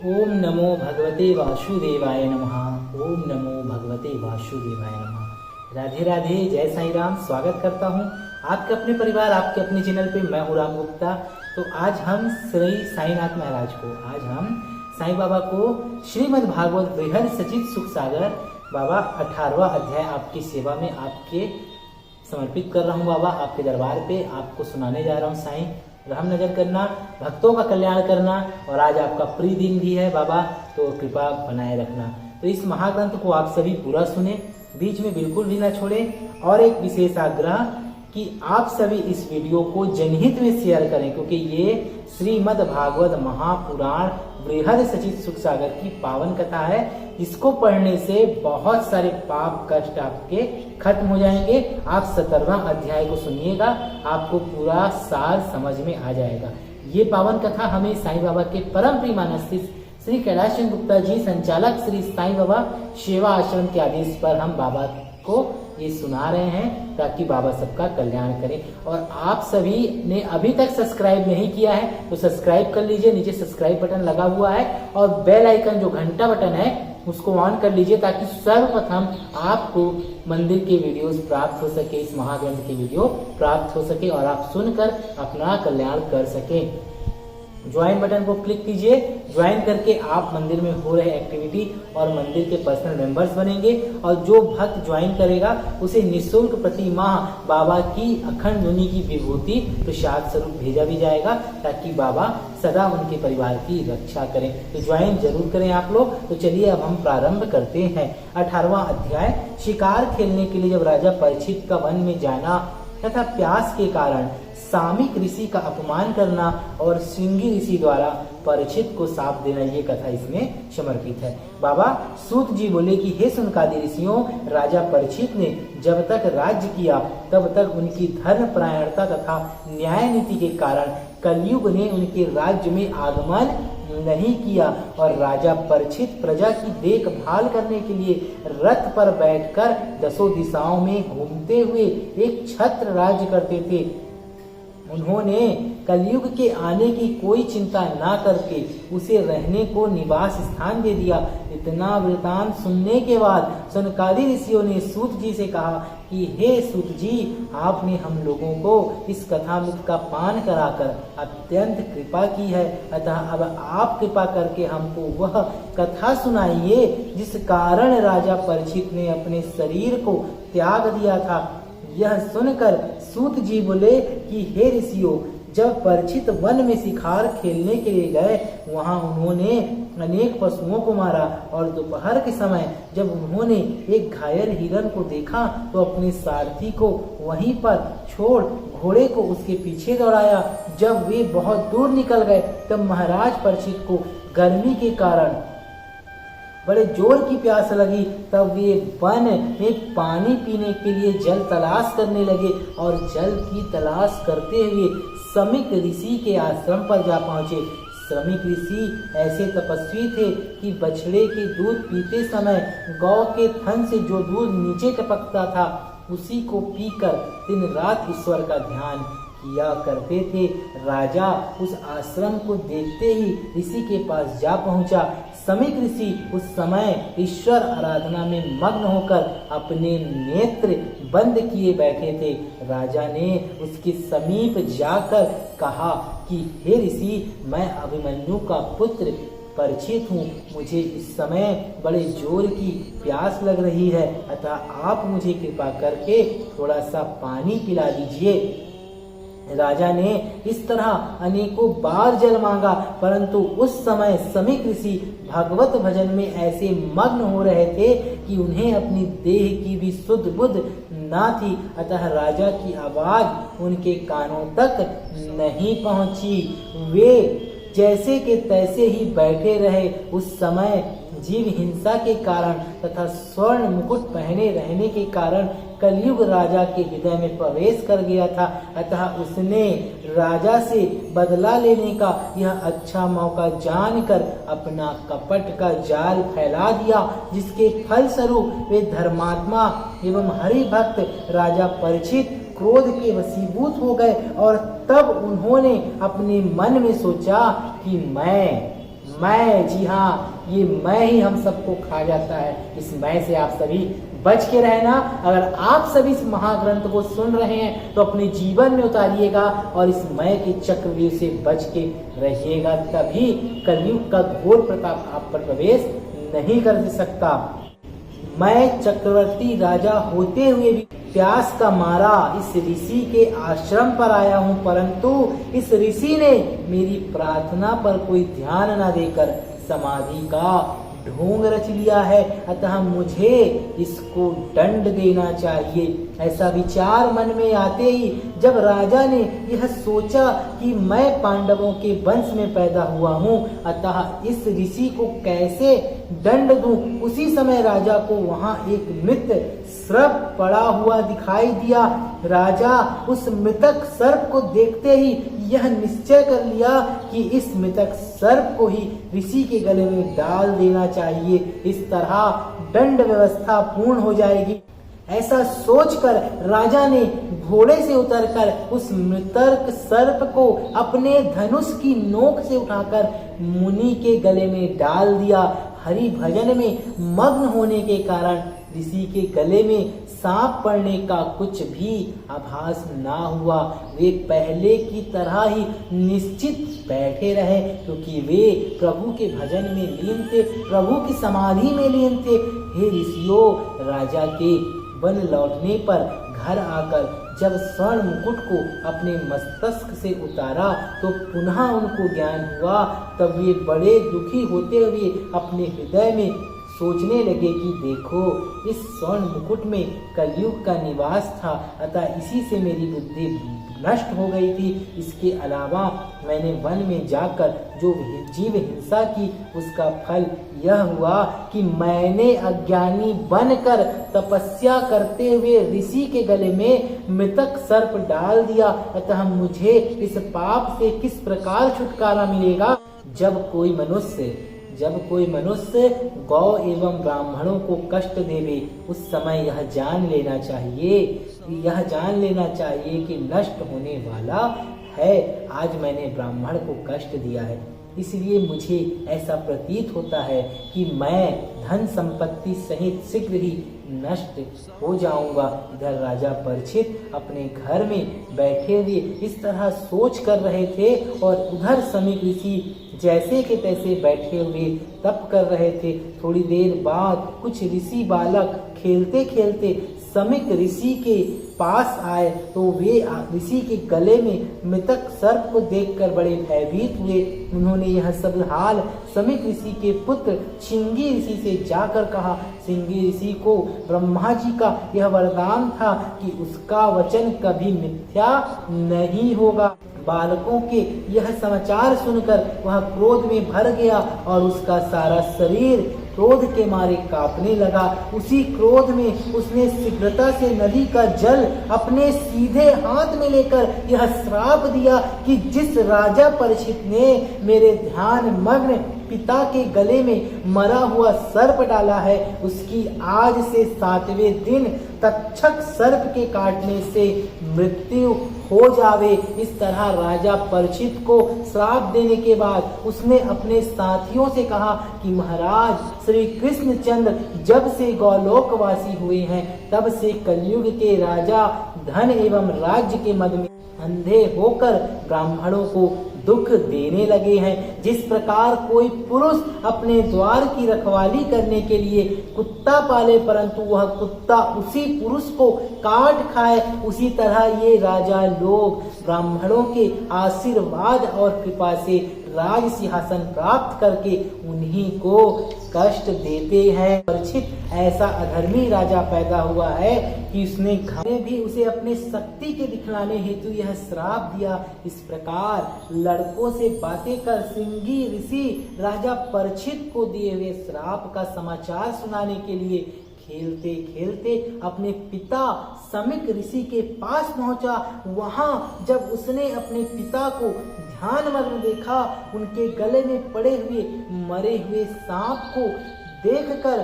ओम नमो भगवते वासुदेवाय नमः। ओम नमो भगवते वासुदेवाय नमः। राधे राधे, जय साईं राम। स्वागत करता हूँ आपके अपने परिवार, आपके अपने चैनल पे। मैं हूँ राम गुप्ता। तो आज हम श्री साईनाथ महाराज को, आज हम साईं बाबा को श्रीमद् भागवत बृहद सचित सुख सागर बाबा 18वां अध्याय आपकी सेवा में आपके समर्पित कर रहा हूँ। बाबा आपके दरबार पे आपको सुनाने जा रहा हूँ। साईं रहम नजर करना, भक्तों का कल्याण करना, और आज आपका प्रिय दिन भी है बाबा, तो कृपा बनाए रखना। तो इस महाग्रंथ को आप सभी पूरा सुने, बीच में बिल्कुल भी ना छोड़ें। और एक विशेष आग्रह कि आप सभी इस वीडियो को जनहित में शेयर करें, क्योंकि ये श्रीमद् भागवत महापुराण बृहद सचित सुख सागर की पावन कथा है। इसको पढ़ने से बहुत सारे पाप कष्ट आपके खत्म हो जाएंगे। आप 17वां अध्याय को सुनिएगा, आपको पूरा सार समझ में आ जाएगा। ये पावन कथा हमें साईं बाबा के परम प्रिय मानसी श्री कैलाश चंद्र गुप्ता जी, संचालक श्री साईं बाबा सेवा आश्रम के आदेश पर हम बाबा को ये सुना रहे हैं, ताकि बाबा सबका कल्याण करें। और आप सभी ने अभी तक सब्सक्राइब नहीं किया है तो सब्सक्राइब कर लीजिए, नीचे सब्सक्राइब बटन लगा हुआ है, और बेल आइकन जो घंटा बटन है उसको ऑन कर लीजिए, ताकि सर्वप्रथम आपको मंदिर के वीडियोस प्राप्त हो सके, इस महाग्रंथ के वीडियो प्राप्त हो सके और आप सुनकर अपना कल्याण कर सके। ज्वाइन बटन को क्लिक कीजिए। ज्वाइन करके आप मंदिर में हो रहे एक्टिविटी और मंदिर के पर्सनल मेंबर्स बनेंगे, और जो भक्त ज्वाइन करेगा उसे निःशुल्क प्रति माह बाबा की अखंड धुनी की विभूति प्रसाद स्वरूप भेजा भी जाएगा, ताकि बाबा सदा उनके परिवार की रक्षा करें। तो ज्वाइन जरूर करें आप लोग। तो चलिए अब हम प्रारंभ करते हैं। 18वां अध्याय। शिकार खेलने के लिए जब राजा परीक्षित का वन में जाना तथा प्यास के कारण सामिक ऋषि का अपमान करना और श्रृंगी ऋषि द्वारा परीक्षित को शाप देना, ये कथा इसमें समर्पित है। बाबा सूत जी बोले कि हे सुनकादि ऋषियों, राजा परीक्षित ने जब तक राज्य किया तब तक उनकी धर्म परायणता तथा न्याय नीति के कारण कलयुग ने उनके राज्य में आगमन नहीं किया, और राजा परीक्षित प्रजा की देखभाल करने के लिए रथ पर बैठकर 10 दिशाओं में घूमते हुए एक छत्र राज्य करते थे। उन्होंने कलयुग के आने की कोई चिंता ना करके उसे रहने को निवास स्थान दे दिया। इतना वृतांत सुनने के बाद सनकादि ऋषियों ने सूत जी से कहा कि हे सूत जी, आपने हम लोगों को इस कथामृत का पान कराकर अत्यंत कृपा की है, अतः अब आप कृपा करके हमको वह कथा सुनाइए जिस कारण राजा परीक्षित ने अपने शरीर को त्याग दिया था। यह सुनकर सूत जी बोले कि हे ऋषियों, जब परीक्षित वन में शिकार खेलने के लिए गए, वहां उन्होंने अनेक पशुओं को मारा, और दोपहर के समय जब उन्होंने एक घायल हिरण को देखा तो अपने सारथी को वहीं पर छोड़ घोड़े को उसके पीछे दौड़ाया। जब वे बहुत दूर निकल गए तब महाराज परीक्षित को गर्मी के कारण बड़े जोर की प्यास लगी। तब वे वन में पानी पीने के लिए जल तलाश करने लगे, और जल की तलाश करते हुए समिक ऋषि के आश्रम पर जा पहुंचे। समिक ऋषि ऐसे तपस्वी थे कि बछड़े के दूध पीते समय गौ के थन से जो दूध नीचे टपकता था उसी को पीकर दिन रात ईश्वर का ध्यान किया करते थे। राजा उस आश्रम को देखते ही ऋषि के पास जा पहुंचा। समिक ऋषि उस समय ईश्वर आराधना में मग्न होकर अपने नेत्र बंद किए बैठे थे। राजा ने उसके समीप जाकर कहा कि हे ऋषि, मैं अभिमन्यु का पुत्र परीक्षित हूँ। मुझे इस समय बड़े जोर की प्यास लग रही है, अतः आप मुझे कृपा करके थोड़ा सा पानी पिला दीजिए। राजा ने इस तरह अनेकों बार जल मांगा, परंतु उस समय समिक ऋषि भगवत भजन में ऐसे मग्न हो रहे थे कि उन्हें अपनी देह की भी शुद्ध बुद्ध ना थी, अतः राजा की आवाज उनके कानों तक नहीं पहुंची। वे जैसे के तैसे ही बैठे रहे। उस समय जीव हिंसा के कारण तथा स्वर्ण मुकुट पहने रहने के कारण कलयुग राजा के हृदय में प्रवेश कर गया था, अतः उसने राजा से बदला लेने का यह अच्छा मौका जानकर अपना कपट का जाल फैला दिया, जिसके फलस्वरूप वे धर्मात्मा एवं हरि भक्त राजा परीक्षित क्रोध के वशीभूत हो गए। और तब उन्होंने अपने मन में सोचा कि मैं, जी हाँ, ये मैं ही हम सबको खा जाता है। इस मैं से आप सभी बच के रहना। अगर आप सभी इस महाग्रंथ को सुन रहे हैं तो अपने जीवन में उतारिएगा और इस मैं के चक्रव्यूह से बच के रहिएगा, तभी कलयुग का घोर प्रताप आप पर प्रवेश नहीं कर सकता। मैं चक्रवर्ती राजा होते हुए भी प्यास का मारा इस ऋषि के आश्रम पर आया हूँ, परंतु इस ऋषि ने मेरी प्रार्थना पर कोई ध्यान न देकर समाधि का ढोंग रच लिया है, अतः मुझे इसको दंड देना चाहिए। ऐसा विचार मन में आते ही जब राजा ने यह सोचा कि मैं पांडवों के वंश में पैदा हुआ हूँ, अतः इस ऋषि को कैसे दंड दूं, उसी समय राजा को वहां एक मृत सर्प पड़ा हुआ दिखाई दिया। राजा उस मृतक सर्प को देखते ही यह निश्चय कर लिया कि इस मृतक सर्प को ही ऋषि के गले में डाल देना चाहिए, इस तरह दंड व्यवस्था पूर्ण हो जाएगी। ऐसा सोचकर राजा ने घोड़े से उतरकर उस मृतक सर्प को अपने धनुष की नोक से उठाकर मुनि के गले में डाल दिया। हरि भजन में मग्न होने के कारण ऋषि के गले में सांप पड़ने का कुछ भी आभास ना हुआ। वे पहले की तरह ही निश्चित बैठे रहे, क्योंकि वे प्रभु के भजन में लीन थे, प्रभु की समाधि में लीन थे। हे ऋषियों, राजा के वन लौटने पर घर आकर जब स्वर्ण मुकुट को अपने मस्तक से उतारा तो पुनः उनको ज्ञान हुआ। तब वे बड़े दुखी होते हुए अपने हृदय में सोचने लगे कि देखो, इस स्वर्ण मुकुट में कलयुग का निवास था, अतः इसी से मेरी बुद्धि नष्ट हो गई थी। इसके अलावा मैंने वन में जाकर जो जीव हिंसा की, उसका फल यह हुआ कि मैंने अज्ञानी बनकर तपस्या करते हुए ऋषि के गले में मृतक सर्प डाल दिया, अतः मुझे इस पाप से किस प्रकार छुटकारा मिलेगा। जब कोई मनुष्य गौ एवं ब्राह्मणों को कष्ट देवे, उस समय यह जान लेना चाहिए कि नष्ट होने वाला है। आज मैंने ब्राह्मण को कष्ट दिया है, इसलिए मुझे ऐसा प्रतीत होता है कि मैं धन संपत्ति सहित शीघ्र ही नष्ट हो जाऊंगा। इधर राजा परीक्षित अपने घर में बैठे हुए इस तरह सोच कर रहे थे और उधर समीप ऋषि जैसे के तैसे बैठे हुए तप कर रहे थे। थोड़ी देर बाद कुछ ऋषि बालक खेलते खेलते समीप ऋषि के पास आए तो वे ऋषि के गले में मृतक सर्प को देखकर बड़े भयभीत हुए। उन्होंने यह सब हाल समीप ऋषि के पुत्र श्रृंगी ऋषि से जाकर कहा। श्रृंगी ऋषि को ब्रह्मा जी का यह वरदान था कि उसका वचन कभी मिथ्या नहीं होगा। बालकों के यह समाचार सुनकर वह क्रोध में भर गया और उसका सारा शरीर क्रोध के मारे कांपने लगा। उसी क्रोध में उसने शीघ्रता से नदी का जल अपने सीधे हाथ में लेकर यह श्राप दिया कि जिस राजा परीक्षित ने मेरे ध्यान मग्न पिता के गले में मरा हुआ सर्प डाला है, उसकी आज से 7वें दिन तक्षक सर्प के काटने से मृत्यु हो जावे। इस तरह राजा परीक्षित को श्राप देने के बाद उसने अपने साथियों से कहा कि महाराज, श्री कृष्णचंद्र जब से गौलोकवासी हुए हैं तब से कलयुग के राजा धन एवं राज्य के मद में अंधे होकर ब्राह्मणों को दुख देने लगे हैं। जिस प्रकार कोई पुरुष अपने द्वार की रखवाली करने के लिए कुत्ता पाले परंतु वह कुत्ता उसी पुरुष को काट खाए, उसी तरह ये राजा लोग ब्राह्मणों के आशीर्वाद और कृपा से राज सिंहासन प्राप्त करके उन्हीं को कष्ट देते हैं। परीक्षित ऐसा अधर्मी राजा पैदा हुआ है कि उसने घरे भी उसे अपने शक्ति के दिखलाने हेतु यह श्राप दिया। इस प्रकार लड़कों से बातें कर श्रृंगी ऋषि राजा परीक्षित को दिए हुए श्राप का समाचार सुनाने के लिए खेलते खेलते अपने पिता समीक ऋषि के पास पहुंचा। वहां जब उसने अपने पिता को ध्यान मग्न देखा, उनके गले में पड़े हुए मरे हुए सांप को देखकर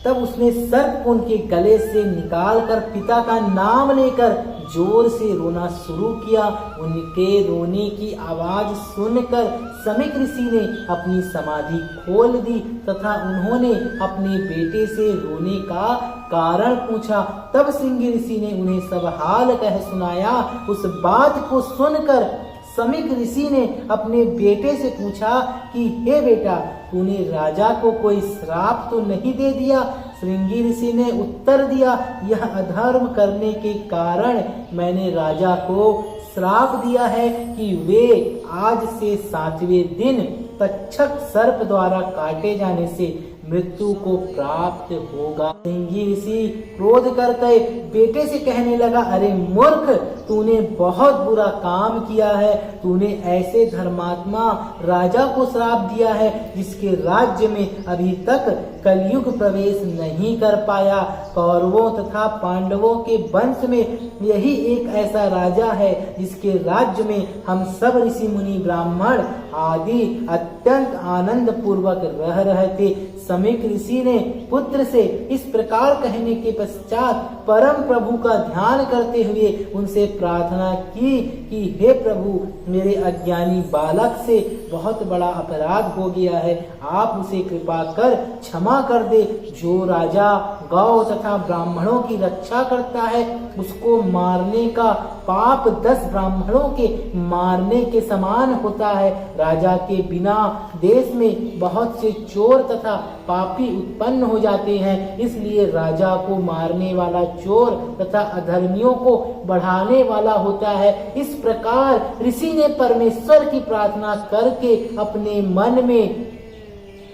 तब उसने सर्प को उनके गले से निकालकर पिता का नाम लेकर जोर से रोना शुरू किया। उनके रोने की आवाज सुनकर समीक ऋषि ने अपनी समाधि खोल दी तथा उन्होंने अपने बेटे से रोने का कारण पूछा। तब सिंह ऋषि ने उन्हें सब हाल कह सुनाया। उस बात को सुनकर समीक ऋषि ने अपने बेटे से पूछा कि हे बेटा, तूने राजा को कोई श्राप तो नहीं दे दिया? श्रृंगी ऋषि ने उत्तर दिया, यह अधर्म करने के कारण मैंने राजा को श्राप दिया है कि वे आज से 7वें दिन तक्षक सर्प द्वारा काटे जाने से मृत्यु को प्राप्त होगा। सिंही ऋषि क्रोध करके बेटे से कहने लगा, अरे मूर्ख, तूने बहुत बुरा काम किया है। तूने ऐसे धर्मात्मा राजा को श्राप दिया है जिसके राज्य में अभी तक कलयुग प्रवेश नहीं कर पाया। कौरवों तथा पांडवों के वंश में यही एक ऐसा राजा है जिसके राज्य में हम सब ऋषि मुनि ब्राह्मण आदि अत्यंत आनंद पूर्वक रह रहे थे। समीक ऋषि ने पुत्र से इस प्रकार कहने के पश्चात परम प्रभु का ध्यान करते हुए उनसे प्रार्थना की कि हे प्रभु, मेरे अज्ञानी बालक से बहुत बड़ा अपराध हो गया है, आप उसे कृपा कर क्षमा कर दे। जो राजा गौ तथा ब्राह्मणों की रक्षा करता है उसको मारने का पाप 10 ब्राह्मणों के मारने के समान होता है। राजा के बिना देश में बहुत से चोर तथा पापी उत्पन्न हो जाते हैं, इसलिए राजा को मारने वाला चोर तथा अधर्मियों को बढ़ाने वाला होता है। इस प्रकार ऋषि ने परमेश्वर की प्रार्थना करके अपने मन में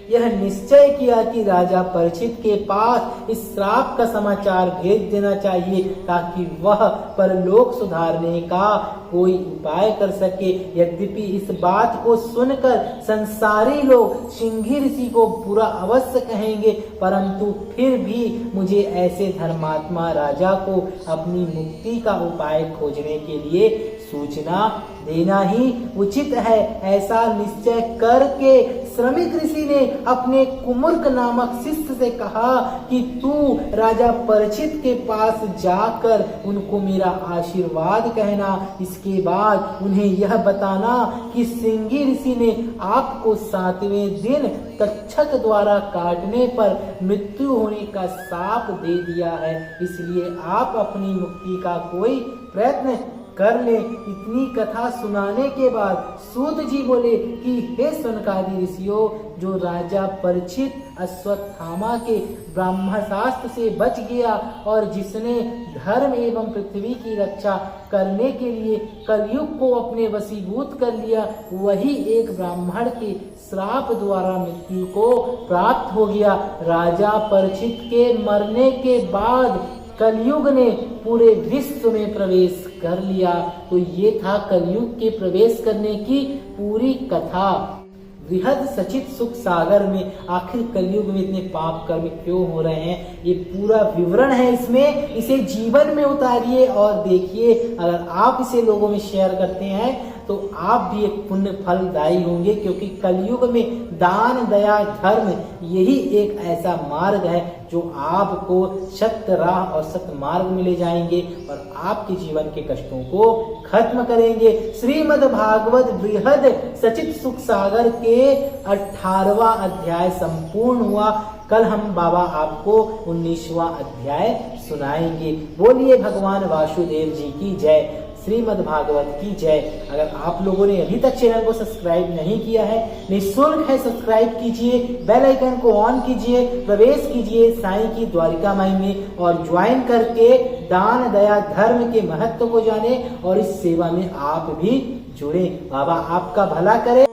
यह निश्चय किया कि राजा परीक्षित के पास इस श्राप का समाचार भेज देना चाहिए ताकि वह परलोक सुधारने का कोई उपाय कर सके। यद्यपि इस बात को सुनकर संसारी लोग सिंही ऋषि को बुरा अवश्य कहेंगे, परंतु फिर भी मुझे ऐसे धर्मात्मा राजा को अपनी मुक्ति का उपाय खोजने के लिए सूचना देना ही उचित है। ऐसा निश्चय करके श्रमिक ऋषि ने अपने कुमुर्क नामक शिष्य से कहा कि तू राजा परीक्षित के पास जाकर उनको मेरा आशीर्वाद कहना। इसके बाद उन्हें यह बताना कि सिंही ऋषि ने आपको 7वें दिन तक्षक द्वारा काटने पर मृत्यु होने का शाप दे दिया है, इसलिए आप अपनी मुक्ति का कोई प्रयत्न कर ले। इतनी कथा सुनाने के बाद सूत जी बोले कि हे सनकादि ऋषियों, जो राजा परीक्षित अश्वत्थामा के ब्रह्मास्त्र से बच गया और जिसने धर्म एवं पृथ्वी की रक्षा करने के लिए कलयुग को अपने वशीभूत कर लिया, वही एक ब्राह्मण के श्राप द्वारा मृत्यु को प्राप्त हो गया। राजा परीक्षित के मरने के बाद कलयुग ने पूरे विश्व में प्रवेश कर लिया। तो ये था कलयुग के प्रवेश करने की पूरी कथा। वृहद सचित सुख सागर में आखिर कलयुग में इतने पाप कर्म क्यों हो रहे हैं, ये पूरा विवरण है इसमें। इसे जीवन में उतारिए और देखिए, अगर आप इसे लोगों में शेयर करते हैं तो आप भी एक पुण्य फलदायी होंगे, क्योंकि कलयुग में दान दया धर्म यही एक ऐसा मार्ग है जो आपको सत्य राह और सत्य मार्ग में ले जाएंगे और आपके जीवन के कष्टों को खत्म करेंगे। श्रीमद् भागवत बृहद सचित सुख सागर के 18वां अध्याय संपूर्ण हुआ। कल हम बाबा आपको 19वां अध्याय सुनाएंगे। बोलिए भगवान वासुदेव जी की जय, श्रीमद् भागवत की जय। अगर आप लोगों ने अभी तक चैनल को सब्सक्राइब नहीं किया है, निःशुल्क है, सब्सक्राइब कीजिए, बेल आइकन को ऑन कीजिए, प्रवेश कीजिए साईं की द्वारिका माई में और ज्वाइन करके दान दया धर्म के महत्व को जाने और इस सेवा में आप भी जुड़े। बाबा आपका भला करे।